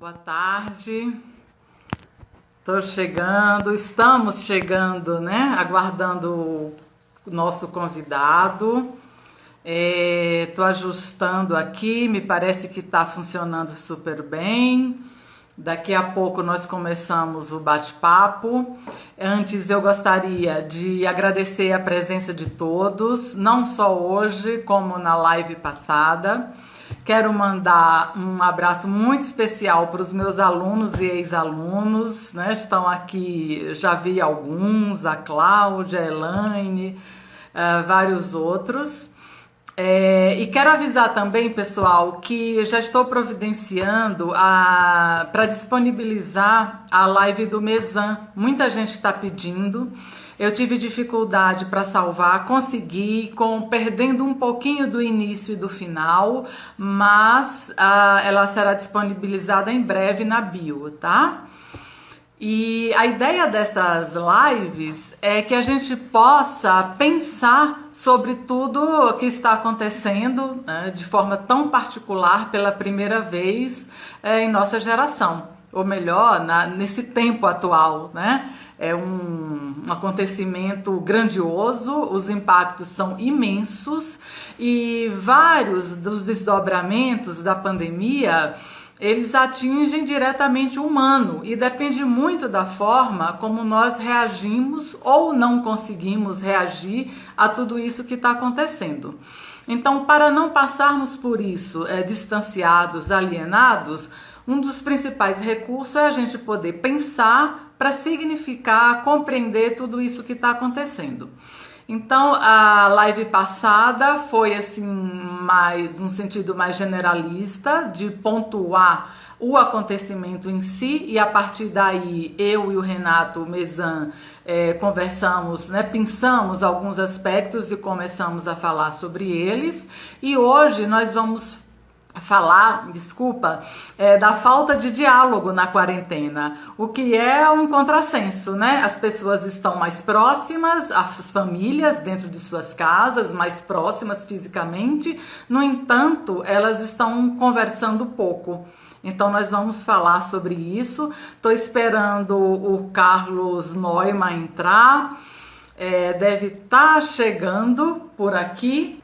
Boa tarde. Estamos chegando, né? Aguardando o nosso convidado. Estou ajustando aqui, me parece que está funcionando super bem. Daqui a pouco nós começamos o bate-papo. Antes eu gostaria de agradecer a presença de todos, não só hoje, como na live passada. Quero mandar um abraço muito especial para os meus alunos e ex-alunos, né? Estão aqui, já vi alguns, a Cláudia, a Elaine, vários outros. E quero avisar também, pessoal, que já estou providenciando para disponibilizar a live do Mesan. Muita gente está pedindo. Eu tive dificuldade para salvar, consegui, perdendo um pouquinho do início e do final, mas ela será disponibilizada em breve na bio, tá? E a ideia dessas lives é que a gente possa pensar sobre tudo que está acontecendo, né, de forma tão particular pela primeira vez em nossa geração, ou melhor, nesse tempo atual, né? É um acontecimento grandioso, os impactos são imensos e vários dos desdobramentos da pandemia eles atingem diretamente o humano e depende muito da forma como nós reagimos ou não conseguimos reagir a tudo isso que está acontecendo. Então, para não passarmos por isso distanciados, alienados, um dos principais recursos é a gente poder pensar para significar, compreender tudo isso que está acontecendo. Então, a live passada foi assim mais um sentido mais generalista de pontuar o acontecimento em si e a partir daí eu e o Renato Mesan conversamos, né, pensamos alguns aspectos e começamos a falar sobre eles. E hoje nós vamos da falta de diálogo na quarentena, o que é um contrassenso, né? As pessoas estão mais próximas, as famílias dentro de suas casas, mais próximas fisicamente, no entanto, elas estão conversando pouco. Então nós vamos falar sobre isso. Estou esperando o Carlos Neumann entrar, deve estar chegando por aqui.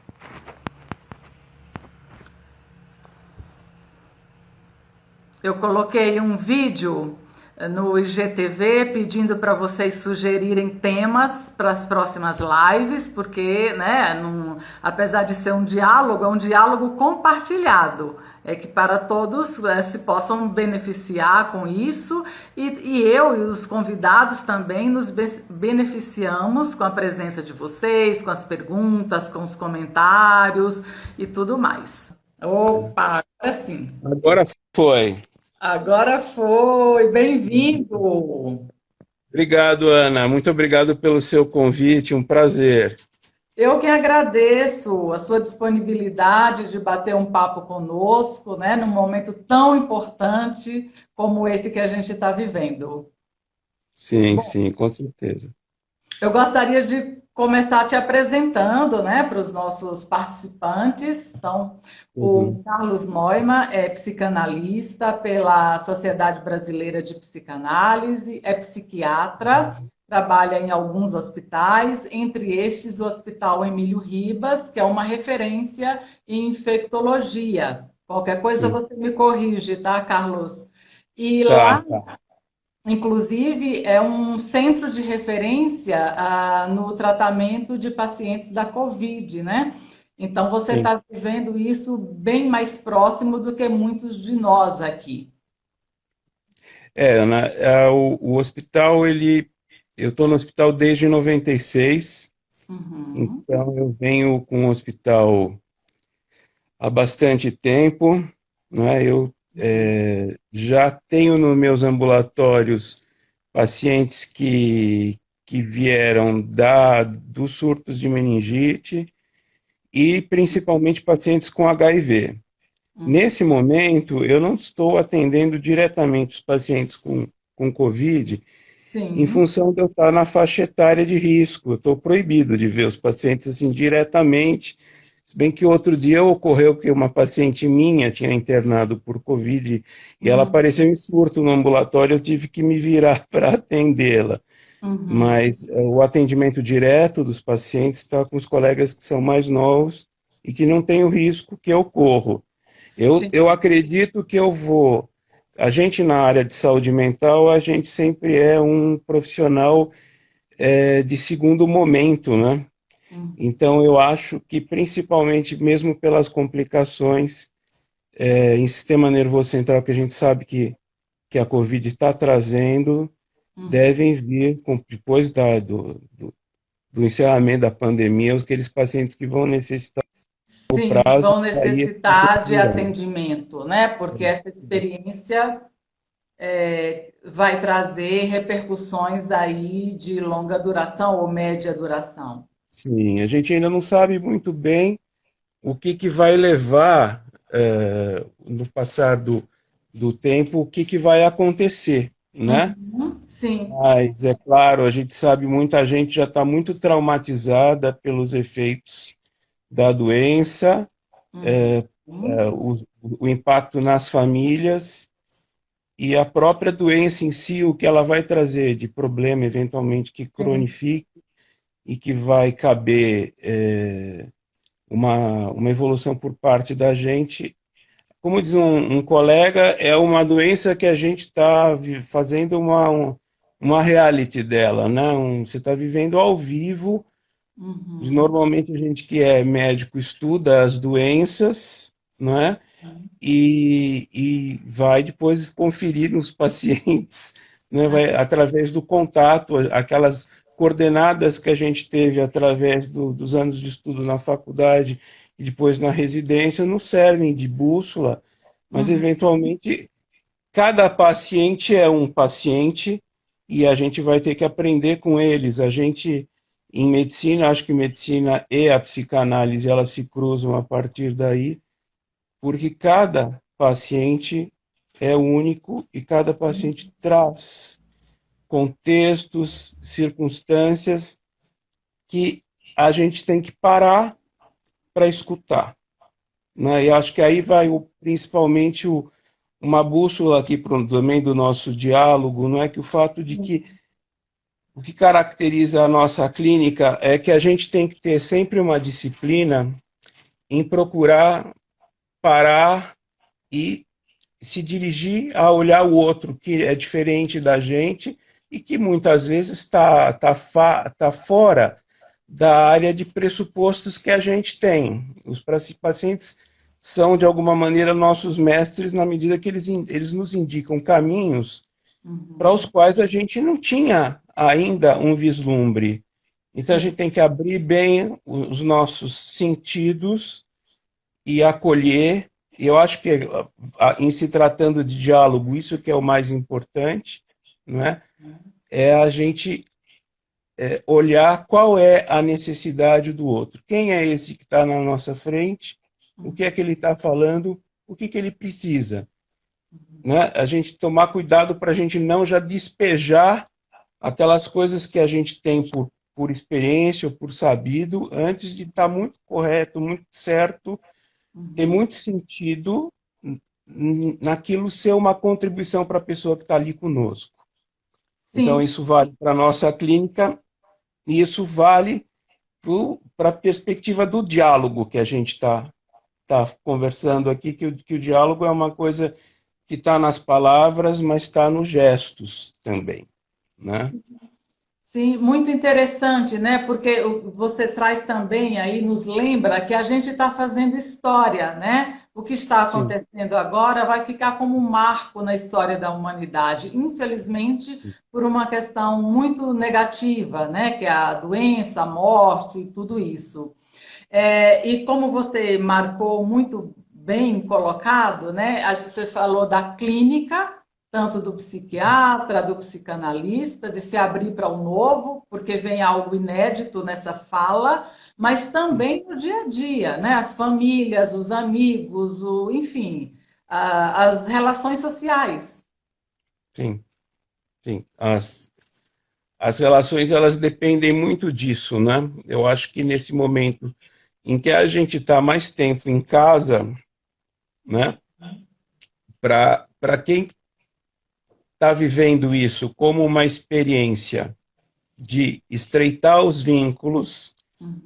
Eu coloquei um vídeo no IGTV pedindo para vocês sugerirem temas para as próximas lives, porque, né, apesar de ser um diálogo, é um diálogo compartilhado, é que para todos se possam beneficiar com isso e eu e os convidados também nos beneficiamos com a presença de vocês, com as perguntas, com os comentários e tudo mais. Opa, agora sim. Agora foi. Agora foi. Bem-vindo. Obrigado, Ana. Muito obrigado pelo seu convite. Um prazer. Eu que agradeço a sua disponibilidade de bater um papo conosco, né, num momento tão importante como esse que a gente está vivendo. Sim, Bom, sim, com certeza. eu gostaria de começar te apresentando, né, para os nossos participantes. Então, o Uhum. Carlos Neumann é psicanalista pela Sociedade Brasileira de Psicanálise, é psiquiatra, trabalha em alguns hospitais, entre estes o Hospital Emílio Ribas, que é uma referência em infectologia. Qualquer coisa Sim. você me corrige, tá, Carlos? E Tá, lá inclusive, é um centro de referência no tratamento de pacientes da Covid, né? Então, você sim. está vivendo isso bem mais próximo do que muitos de nós aqui. Ana, o hospital, eu estou no hospital desde 96, Uhum, então eu venho com o hospital há bastante tempo, né? Eu já tenho nos meus ambulatórios pacientes que vieram dos surtos de meningite e principalmente pacientes com HIV. uhum. Nesse momento, eu não estou atendendo diretamente os pacientes com COVID, em Sim, função de eu estar na faixa etária de risco. Eu estou proibido de ver os pacientes assim diretamente, Se bem que outro dia ocorreu que uma paciente minha tinha internado por Covid e ela Uhum, apareceu em surto no ambulatório, eu tive que me virar para atendê-la. uhum. Mas o atendimento direto dos pacientes está com os colegas que são mais novos e que não tem o risco que eu corro. Eu Sim. acredito que eu vou. A gente na área de saúde mental, a gente sempre é um profissional de segundo momento, né? Uhum. Então eu acho que principalmente mesmo pelas complicações em sistema nervoso central que a gente sabe que a Covid está trazendo, Uhum. devem vir depois do encerramento da pandemia, aqueles pacientes que vão necessitar o Sim, prazo, vão aí é que necessitar de virão. atendimento, né? Porque essa experiência vai trazer repercussões aí de longa duração ou média duração. Sim, a gente ainda não sabe muito bem o que vai levar, no passar do tempo, o que vai acontecer, né? Uhum, sim. Mas, é claro, a gente sabe, muita gente já está muito traumatizada pelos efeitos da doença, Uhum. o impacto nas famílias e a própria doença em si, o que ela vai trazer de problema, eventualmente, que Sim. cronifique e que vai caber uma evolução por parte da gente. Como diz um colega, é uma doença que a gente está fazendo uma reality dela, né? Você está vivendo ao vivo. Uhum. Normalmente a gente que é médico estuda as doenças, não é? E vai depois conferir nos pacientes, né? Vai, através do contato, aquelas coordenadas que a gente teve através dos anos de estudo na faculdade e depois na residência, nos servem de bússola, mas Uhum. eventualmente cada paciente é um paciente e a gente vai ter que aprender com eles. A gente, em medicina, acho que medicina e a psicanálise, elas se cruzam a partir daí, porque cada paciente é único e cada paciente traz contextos, circunstâncias que a gente tem que parar para escutar, né? E acho que aí vai principalmente uma bússola aqui também do nosso diálogo, não é que o fato de que o que caracteriza a nossa clínica é que a gente tem que ter sempre uma disciplina em procurar parar e se dirigir a olhar o outro que é diferente da gente e que muitas vezes tá fora da área de pressupostos que a gente tem. Os pacientes são, de alguma maneira, nossos mestres na medida que eles nos indicam caminhos para os Uhum. quais a gente não tinha ainda um vislumbre. Então a Sim. gente tem que abrir bem os nossos sentidos e acolher. E eu acho que, em se tratando de diálogo, isso que é o mais importante, não é? É a gente olhar qual é a necessidade do outro. Quem é esse que está na nossa frente? O que é que ele está falando? O que ele precisa? Né? A gente tomar cuidado para a gente não já despejar aquelas coisas que a gente tem por experiência ou por sabido, antes de estar muito correto, muito certo, ter Uhum. muito sentido naquilo ser uma contribuição para a pessoa que está ali conosco. Então, Sim. isso vale para a nossa clínica e isso vale para a perspectiva do diálogo que a gente tá conversando aqui, que o diálogo é uma coisa que está nas palavras, mas está nos gestos também, né? Sim, muito interessante, né? Porque você traz também aí, nos lembra que a gente está fazendo história, né? O que está Sim, acontecendo agora vai ficar como um marco na história da humanidade, infelizmente, por uma questão muito negativa, né? Que é a doença, a morte e tudo isso. E como você marcou muito bem colocado, né? Você falou da clínica, tanto do psiquiatra, do psicanalista, de se abrir para o novo, porque vem algo inédito nessa fala, mas sim, também no dia a dia, né? As famílias, os amigos, enfim, as relações sociais. sim, sim. As relações, elas dependem muito disso, né? Eu acho que nesse momento em que a gente está mais tempo em casa, né? Para quem está vivendo isso como uma experiência de estreitar os vínculos,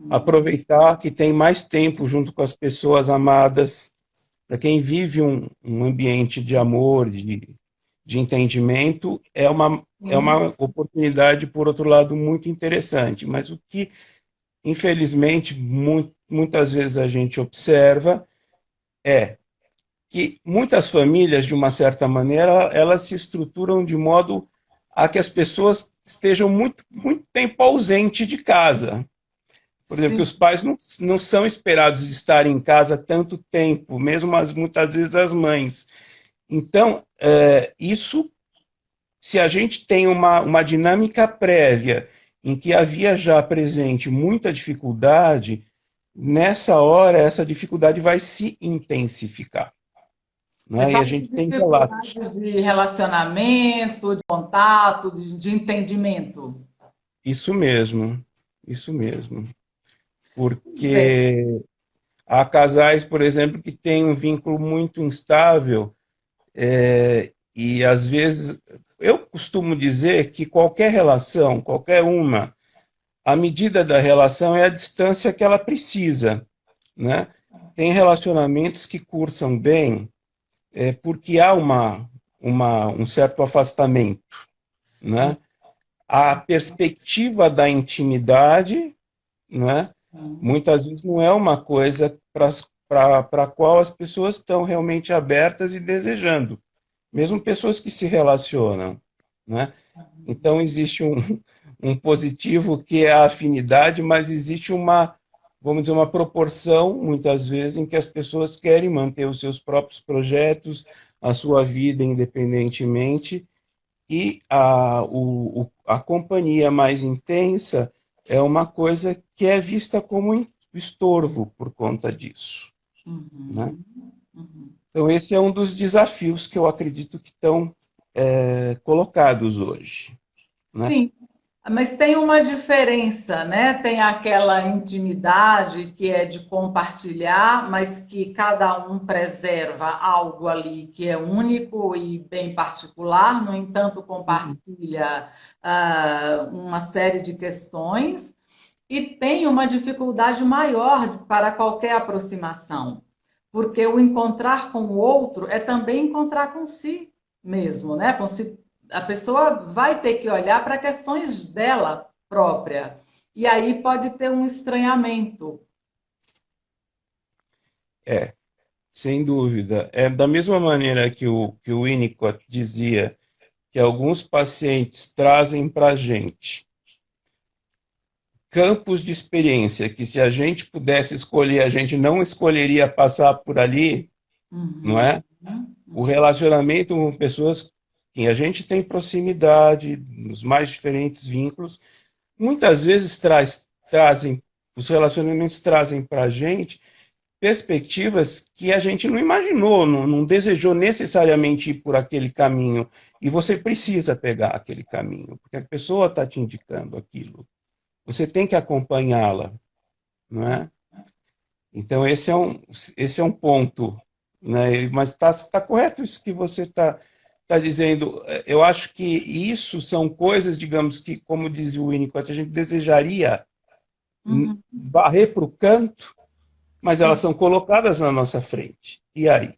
aproveitar que tem mais tempo junto com as pessoas amadas, para quem vive um ambiente de amor, de entendimento, é uma oportunidade, por outro lado, muito interessante. Mas o que, infelizmente, muitas vezes a gente observa é que muitas famílias, de uma certa maneira, elas se estruturam de modo a que as pessoas estejam muito tempo ausente de casa. Por exemplo, que Sim. os pais não são esperados de estar em casa tanto tempo, mesmo muitas vezes as mães. Então, isso, se a gente tem uma dinâmica prévia em que havia já presente muita dificuldade, nessa hora essa dificuldade vai se intensificar. Você Né? E a fala gente de tem relatos. dificuldade de relacionamento, de contato, de entendimento. Isso mesmo, isso mesmo. Pois é. Porque há casais, por exemplo, que têm um vínculo muito instável, e às vezes eu costumo dizer que qualquer relação, qualquer uma, a medida da relação é a distância que ela precisa, né? Tem relacionamentos que cursam bem porque há um certo afastamento, Sim. né? A perspectiva da intimidade, né? Muitas vezes não é uma coisa para a qual as pessoas estão realmente abertas e desejando, mesmo pessoas que se relacionam, né? Então existe um positivo que é a afinidade, mas existe vamos dizer, uma proporção, muitas vezes, em que as pessoas querem manter os seus próprios projetos, a sua vida independentemente, e a companhia mais intensa é uma coisa que é vista como estorvo por conta disso, né? Uhum, uhum. Então, esse é um dos desafios que eu acredito que estão colocados hoje, né? Sim, mas tem uma diferença, né? Tem aquela intimidade que é de compartilhar, mas que cada um preserva algo ali que é único e bem particular, no entanto, compartilha uma série de questões, e tem uma dificuldade maior para qualquer aproximação, porque o encontrar com o outro é também encontrar com si mesmo, né? Com si, a pessoa vai ter que olhar para questões dela própria. E aí pode ter um estranhamento. É, sem dúvida. É da mesma maneira que o Winnicott dizia que alguns pacientes trazem para a gente campos de experiência que se a gente pudesse escolher, a gente não escolheria passar por ali, não Uhum, é? O relacionamento com pessoas que a gente tem proximidade, nos mais diferentes vínculos, muitas vezes os relacionamentos trazem para a gente perspectivas que a gente não imaginou, não desejou necessariamente ir por aquele caminho. E você precisa pegar aquele caminho, porque a pessoa está te indicando aquilo. Você tem que acompanhá-la, não é? Então, esse é um ponto. Né? Mas tá correto isso que você tá dizendo. Eu acho que isso são coisas, digamos, que, como diz o Winnicott, a gente desejaria uhum. varrer para o canto, mas elas Sim. são colocadas na nossa frente. E aí?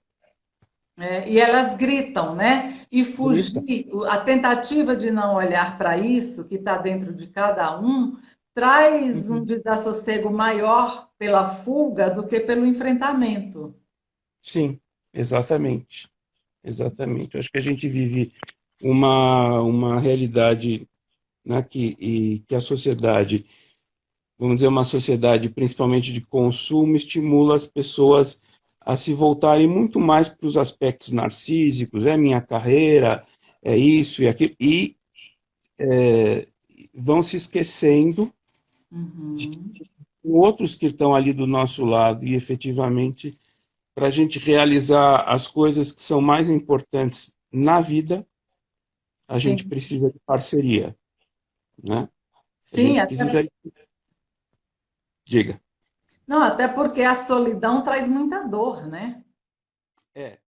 É, e elas gritam, né? E Grita. fugir, a tentativa de não olhar para isso que está dentro de cada um traz um Uhum. desassossego maior pela fuga do que pelo enfrentamento. Sim, exatamente. Exatamente. Eu acho que a gente vive uma realidade, né, que a sociedade, vamos dizer, uma sociedade principalmente de consumo, estimula as pessoas a se voltarem muito mais para os aspectos narcísicos, é minha carreira, é isso e aquilo, e vão se esquecendo de que Uhum. tem outros que estão ali do nosso lado e efetivamente para a gente realizar as coisas que são mais importantes na vida, a gente Sim, precisa de parceria, né? A sim, gente até precisa, diga. Não, até porque a solidão traz muita dor, né? É,